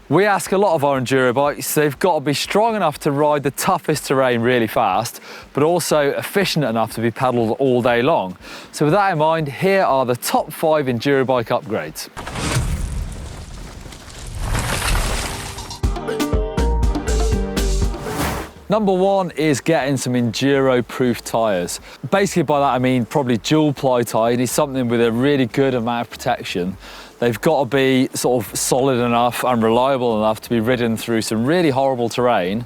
We ask a lot of our enduro bikes, they've got to be strong enough to ride the toughest terrain really fast, but also efficient enough to be pedalled all day long. So with that in mind, here are the top 5 enduro bike upgrades. Number 1 is getting some enduro-proof tyres. Basically by that I mean probably dual-ply tyre. You need something with a really good amount of protection. They've got to be sort of solid enough and reliable enough to be ridden through some really horrible terrain.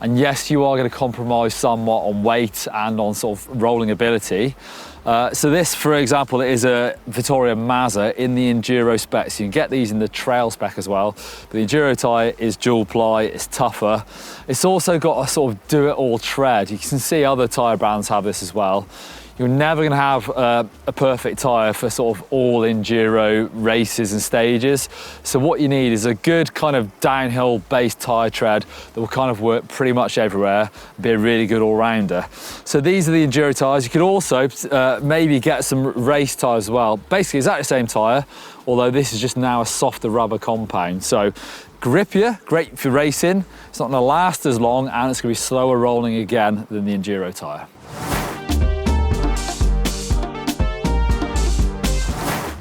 And yes, you are going to compromise somewhat on weight and on sort of rolling ability. So this, for example, is a Vittoria Mazza in the enduro specs. You can get these in the trail spec as well. But the enduro tyre is dual ply, it's tougher. It's also got a sort of do-it-all tread. You can see other tyre brands have this as well. You're never going to have a perfect tyre for sort of all enduro races and stages. So what you need is a good kind of downhill based tyre tread that will kind of work pretty much everywhere, be a really good all-rounder. So these are the enduro tyres. You could also maybe get some race tyres as well. Basically exactly the same tyre, although this is just now a softer rubber compound. So grippier, great for racing. It's not going to last as long and it's going to be slower rolling again than the enduro tyre.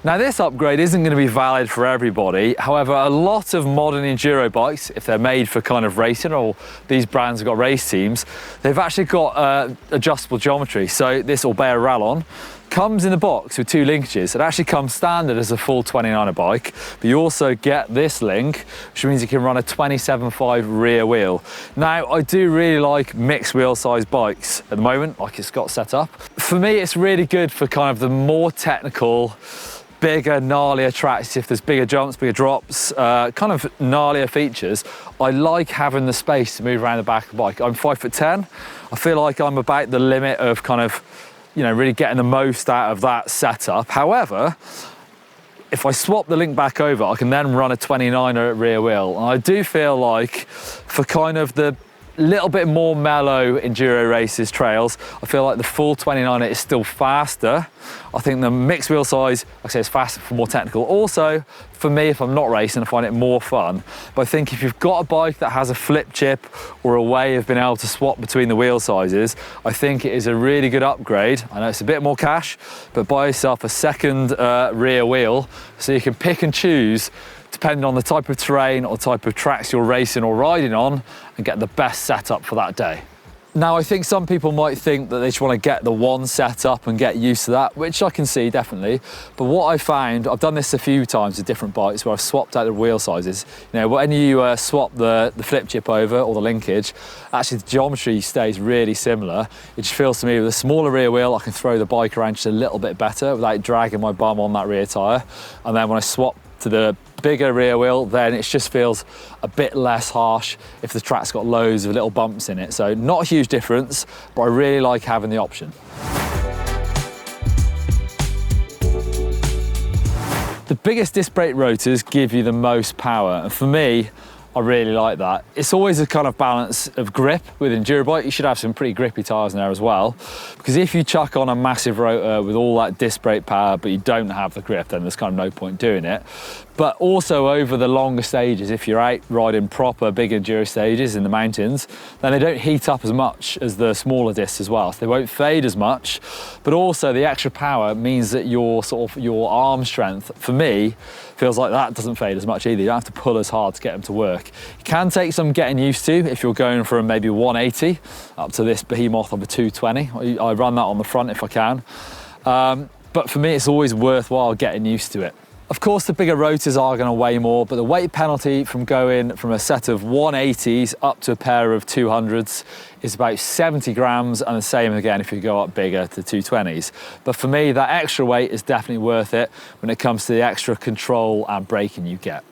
Now this upgrade isn't going to be valid for everybody. However, a lot of modern enduro bikes, if they're made for kind of racing, or these brands have got race teams, they've actually got adjustable geometry. So this Orbea Rallon comes in the box with 2 linkages. It actually comes standard as a full 29er bike, but you also get this link, which means you can run a 27.5 rear wheel. Now, I do really like mixed wheel size bikes at the moment, like it's got set up. For me, it's really good for kind of the more technical, bigger, gnarlier tracks. If there's bigger jumps, bigger drops, kind of gnarlier features, I like having the space to move around the back of the bike. I'm 5'10". I feel like I'm about the limit of kind of, you know, really getting the most out of that setup. However, if I swap the link back over, I can then run a 29er at rear wheel. And I do feel like for kind of the little bit more mellow enduro races, trails, I feel like the full 29er is still faster. I think the mixed wheel size, like I say, is faster for more technical. Also, for me, if I'm not racing, I find it more fun. But I think if you've got a bike that has a flip chip or a way of being able to swap between the wheel sizes, I think it is a really good upgrade. I know it's a bit more cash, but buy yourself a second rear wheel so you can pick and choose depending on the type of terrain or type of tracks you're racing or riding on, and get the best setup for that day. Now, I think some people might think that they just want to get the one setup and get used to that, which I can see definitely. But what I found, I've done this a few times with different bikes where I've swapped out the wheel sizes. You know, when you swap the flip chip over or the linkage, actually the geometry stays really similar. It just feels to me with a smaller rear wheel, I can throw the bike around just a little bit better without dragging my bum on that rear tyre. And then when I swap to the bigger rear wheel, then it just feels a bit less harsh if the track's got loads of little bumps in it. So not a huge difference, but I really like having the option. The biggest disc brake rotors give you the most power, and for me, I really like that. It's always a kind of balance of grip with enduro bike. You should have some pretty grippy tyres in there as well, because if you chuck on a massive rotor with all that disc brake power but you don't have the grip, then there's kind of no point doing it. But also over the longer stages, if you're out riding proper big enduro stages in the mountains, then they don't heat up as much as the smaller discs as well. So they won't fade as much, but also the extra power means that your arm strength, for me, feels like that doesn't fade as much either. You don't have to pull as hard to get them to work. It can take some getting used to if you're going from maybe 180 up to this behemoth of a 220. I run that on the front if I can. But for me, it's always worthwhile getting used to it. Of course, the bigger rotors are going to weigh more, but the weight penalty from going from a set of 180s up to a pair of 200s is about 70 grams, and the same again if you go up bigger to 220s. But for me, that extra weight is definitely worth it when it comes to the extra control and braking you get.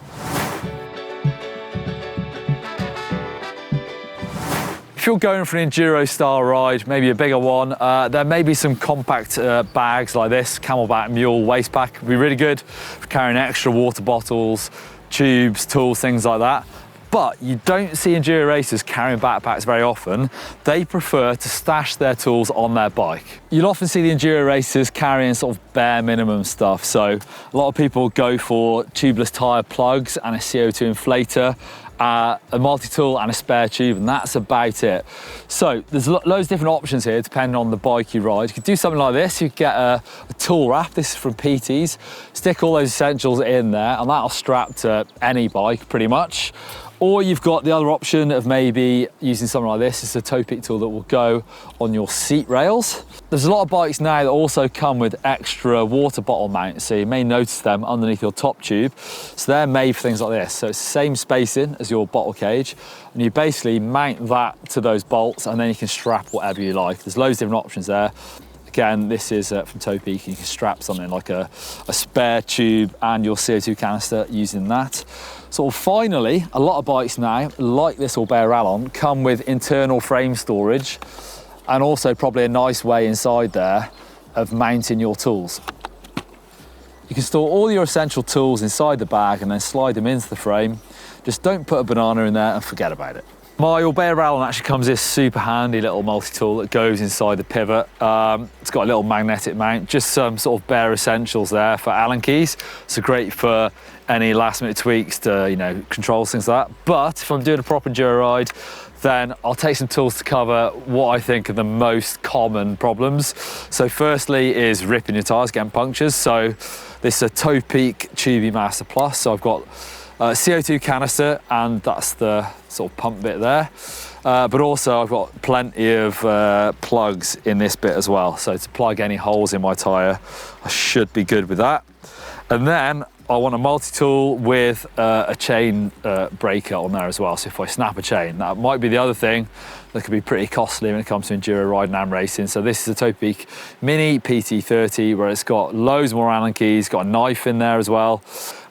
If you're going for an enduro style ride, maybe a bigger one, there may be some compact bags like this, Camelback Mule waist pack. Would be really good for carrying extra water bottles, tubes, tools, things like that. But you don't see enduro racers carrying backpacks very often. They prefer to stash their tools on their bike. You'll often see the enduro racers carrying sort of bare minimum stuff. So a lot of people go for tubeless tyre plugs and a CO2 inflator, a multi-tool and a spare tube, and that's about it. So there's loads of different options here depending on the bike you ride. You could do something like this. You could get a tool wrap. This is from PT's. Stick all those essentials in there and that'll strap to any bike pretty much. Or you've got the other option of maybe using something like this. It's a toe peak tool that will go on your seat rails. There's a lot of bikes now that also come with extra water bottle mounts, so you may notice them underneath your top tube. So they're made for things like this. So it's the same spacing as your bottle cage, and you basically mount that to those bolts and then you can strap whatever you like. There's loads of different options there. Again, this is from Toe Peak. You can strap something like a spare tube and your CO2 canister using that. So finally, a lot of bikes now, like this All-Bear Rallon, come with internal frame storage and also probably a nice way inside there of mounting your tools. You can store all your essential tools inside the bag and then slide them into the frame. Just don't put a banana in there and forget about it. My All-Bear Rallon actually comes with this super handy little multi-tool that goes inside the pivot. It's got a little magnetic mount, just some sort of bare essentials there for Allen keys. So great for any last minute tweaks to, control things like that. But if I'm doing a proper enduro ride, then I'll take some tools to cover what I think are the most common problems. So firstly is ripping your tyres, getting punctures. So this is a Toe Peak Tubey Master Plus. So I've got CO2 canister, and that's the sort of pump bit there. But also I've got plenty of plugs in this bit as well. So to plug any holes in my tyre, I should be good with that. And then I want a multi-tool with a chain breaker on there as well. So if I snap a chain, that might be the other thing that could be pretty costly when it comes to enduro riding and racing. So this is a Toe Peak Mini PT30, where it's got loads more Allen keys, got a knife in there as well.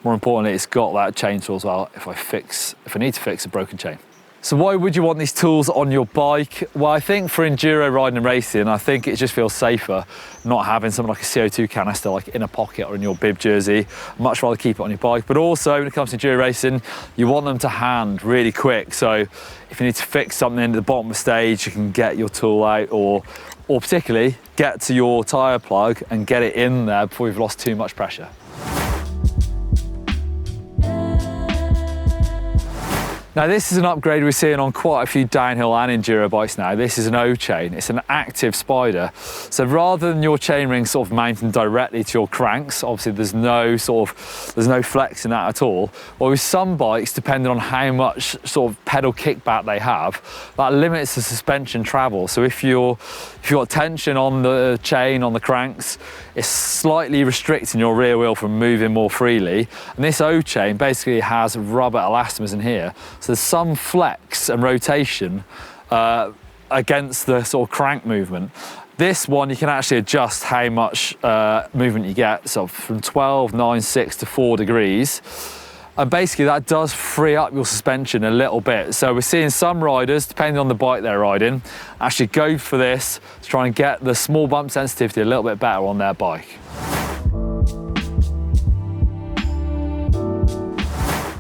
More importantly, it's got that chain tool as well if I need to fix a broken chain. So why would you want these tools on your bike? Well, I think for enduro riding and racing, I think it just feels safer not having something like a CO2 canister like in a pocket or in your bib jersey. I'd much rather keep it on your bike. But also when it comes to enduro racing, you want them to hand really quick. So if you need to fix something at the bottom of the stage, you can get your tool out, or particularly get to your tyre plug and get it in there before you've lost too much pressure. Now this is an upgrade we're seeing on quite a few downhill and enduro bikes now. This is an OChain, it's an active spider. So rather than your chainring sort of mounting directly to your cranks, obviously there's no flex in that at all. Well, with some bikes, depending on how much sort of pedal kickback they have, that limits the suspension travel. So if you've got tension on the chain, on the cranks, it's slightly restricting your rear wheel from moving more freely. And this OChain basically has rubber elastomers in here. So there's some flex and rotation against the sort of crank movement. This one, you can actually adjust how much movement you get. So from 12, 9, 6 to 4 degrees. And basically that does free up your suspension a little bit. So we're seeing some riders, depending on the bike they're riding, actually go for this to try and get the small bump sensitivity a little bit better on their bike.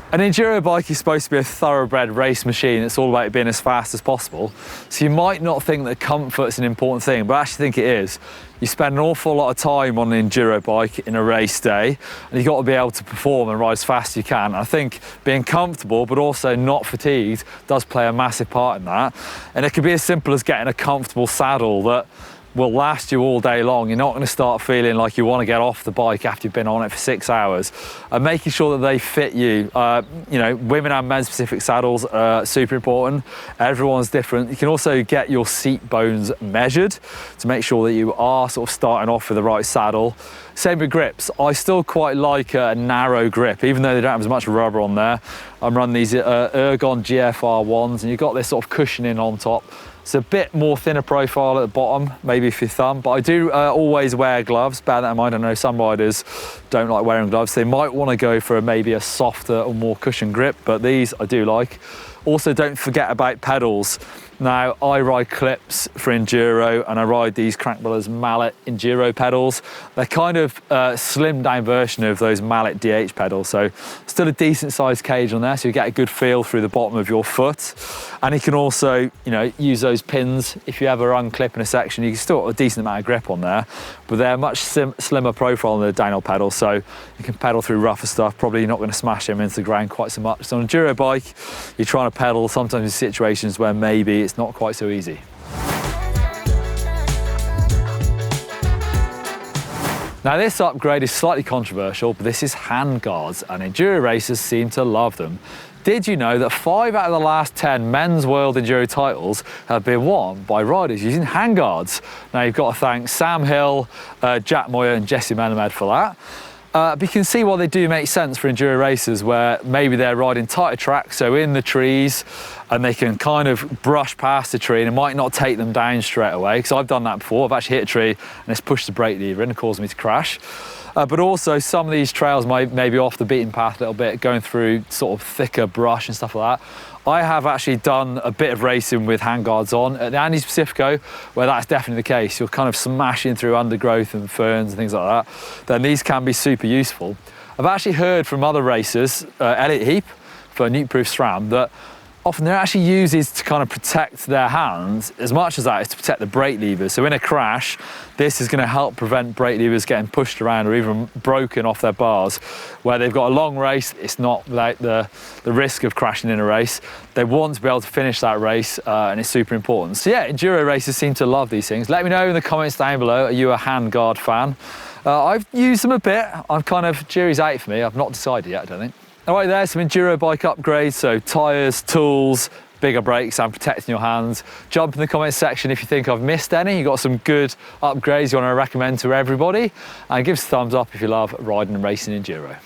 An enduro bike is supposed to be a thoroughbred race machine. It's all about being as fast as possible. So you might not think that comfort's an important thing, but I actually think it is. You spend an awful lot of time on an enduro bike in a race day, and you've got to be able to perform and ride as fast as you can. I think being comfortable, but also not fatigued, does play a massive part in that. And it could be as simple as getting a comfortable saddle that will last you all day long. You're not going to start feeling like you want to get off the bike after you've been on it for 6 hours. And making sure that they fit you. Women and men specific saddles are super important. Everyone's different. You can also get your seat bones measured to make sure that you are sort of starting off with the right saddle. Same with grips. I still quite like a narrow grip, even though they don't have as much rubber on there. I'm running these Ergon GFR ones, and you've got this sort of cushioning on top. It's a bit more thinner profile at the bottom, maybe for your thumb, but I do always wear gloves. Bear that in mind. I know some riders don't like wearing gloves. They might want to go for maybe a softer or more cushioned grip, but these I do like. Also, don't forget about pedals. Now, I ride clips for enduro, and I ride these Crank Brothers Mallet enduro pedals. They're kind of of slimmed down version of those mallet DH pedals, so still a decent sized cage on there, so you get a good feel through the bottom of your foot. And you can also, you know, use those pins if you ever unclip in a section. You can still have a decent amount of grip on there, but they're much slimmer profile than the downhill pedal, so you can pedal through rougher stuff. Probably not going to smash them into the ground quite so much. So on a Enduro bike, you're trying to pedal sometimes in situations where maybe it's not quite so easy. Now this upgrade is slightly controversial, but this is Handguards, and enduro racers seem to love them. Did you know that 5 out of the last 10 men's world enduro titles have been won by riders using Handguards? Now you've got to thank Sam Hill, Jack Moyer and Jesse Melamed for that. But you can see why they do make sense for enduro racers where maybe they're riding tighter tracks, so in the trees, and they can kind of brush past the tree and it might not take them down straight away, because I've done that before. I've actually hit a tree and it's pushed the brake lever in and caused me to crash. But also some of these trails might maybe off the beaten path a little bit, going through sort of thicker brush and stuff like that. I have actually done a bit of racing with Handguards on at the Andes Pacifico, where that's definitely the case. You're kind of smashing through undergrowth and ferns and things like that. Then these can be super useful. I've actually heard from other racers, Elliot Heap for Nukeproof SRAM, that often they're actually used to kind of protect their hands as much as that is to protect the brake levers. So in a crash, this is going to help prevent brake levers getting pushed around or even broken off their bars. Where they've got a long race, it's not without the risk of crashing in a race. They want to be able to finish that race, and it's super important. So yeah, enduro racers seem to love these things. Let me know in the comments down below, are you a Handguard fan? I've used them a bit. I'm kind of, jury's out for me. I've not decided yet, I don't think. All right, there's some enduro bike upgrades, so tyres, tools, bigger brakes and protecting your hands. Jump in the comments section if you think I've missed any. You've got some good upgrades you want to recommend to everybody, and give us a thumbs up if you love riding and racing enduro.